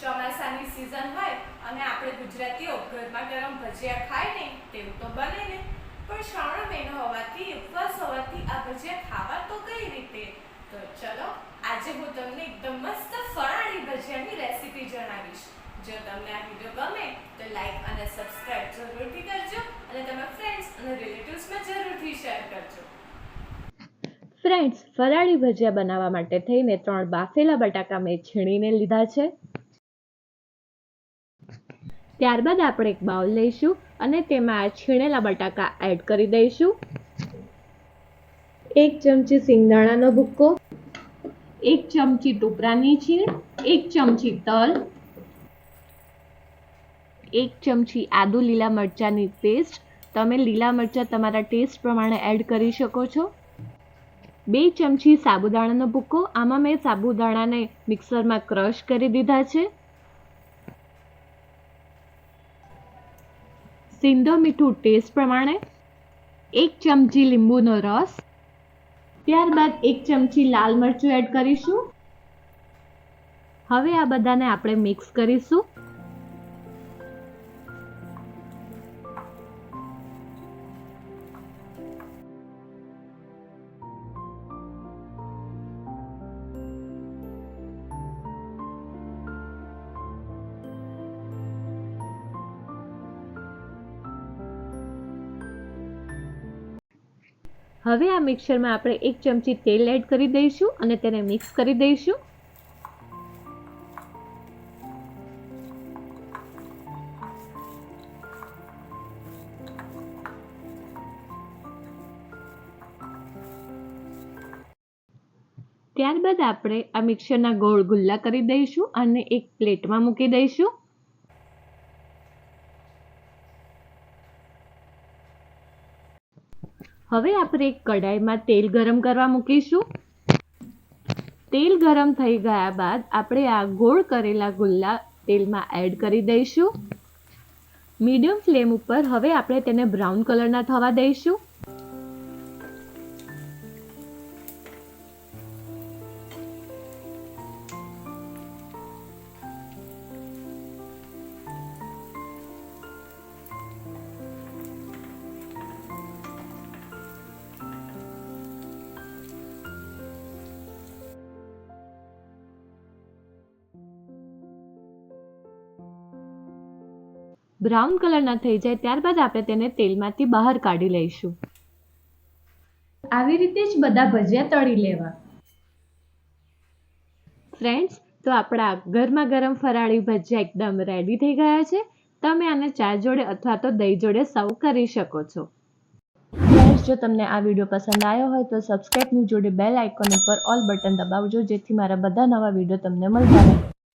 ચોમાસાની સીઝન હોય અને આપણે ગુજરાતીઓ ગરમા ગરમ ભજીયા ખાય ને તેવું તો બને ને, પણ શ્રાવણ મહિનો હોવાથી ઉપવાસ હોવાથી આ ભજીયા ખાવા તો કઈ રીતે? તો ચલો આજે હું તમને એકદમ મસ્ત ફરાળી ભજીયાની રેસીપી જણાવીશ. જો તમને આ વિડીયો ગમે તો લાઈક અને સબસ્ક્રાઇબ જરૂરથી કરજો અને તમારા ફ્રેન્ડ્સ અને રિલેટિવ્સમાં જરૂરથી શેર કરજો. ફ્રેન્ડ્સ, ફરાળી ભજીયા બનાવવા માટે થઈને 3 બાફેલા બટાકા મેં છીણીને લીધા છે. ત્યારબાદ આપણે એક બાઉલ લઈશું અને તેમાં છીણેલા બટાકા એડ કરી દઈશું. 1 ચમચી સિંગદાણાનો ભૂક્કો, 1 ચમચી ટોપરાની છીણ, 1 ચમચી તલ, 1 ચમચી આદુ લીલા મરચાંની પેસ્ટ. તમે લીલા મરચાં તમારા ટેસ્ટ પ્રમાણે એડ કરી શકો છો. 2 ચમચી સાબુદાણાનો ભૂક્કો. આમાં મેં સાબુદાણાને મિક્સરમાં ક્રશ કરી દીધા છે. સિંધો મીઠું ટેસ્ટ પ્રમાણે, 1 ચમચી લીંબુનો રસ. ત્યારબાદ 1 ચમચી લાલ મરચું એડ કરીશું. હવે આ બધાને આપણે મિક્સ કરીશું. હવે આ મિક્સરમાં આપણે 1 ચમચી તેલ એડ કરી દઈશું અને તેને મિક્સ કરી દઈશું. ત્યારબાદ આપણે આ મિક્સરના ગોળ ગુલ્લા કરી દઈશું અને એક પ્લેટમાં મૂકી દઈશું. હવે આપણે એક કઢાઈમાં તેલ ગરમ કરવા મૂકીશું. તેલ ગરમ થઈ ગયા બાદ આપણે આ ગોળ કરેલા ગુલ્લા તેલમાં એડ કરી દઈશું. મીડિયમ ફ્લેમ ઉપર હવે આપણે તેને બ્રાઉન કલરના થવા દઈશું. બ્રાઉન કલરના થઈ જાય ત્યારબાદ આપણે તેને તેલમાંથી બહાર કાઢી લઈશું. આવી રીતે જ બધા ભજીયા તળી લેવા. ફ્રેન્ડ્સ, તો આપણા ગરમા ગરમ ફરાળી ભજીયા એકદમ રેડી થઈ ગયા છે. તમે આને ચા જોડે અથવા તો દહીં જોડે સર્વ કરી શકો છો. ફ્રેન્ડ્સ, જો તમને આ વિડીયો પસંદ આવ્યો હોય તો સબસ્ક્રાઇબની જોડે બેલ આઇકોન ઉપર ઓલ બટન દબાવજો જેથી મારા બધા નવા વિડીયો તમને મળતા રહે.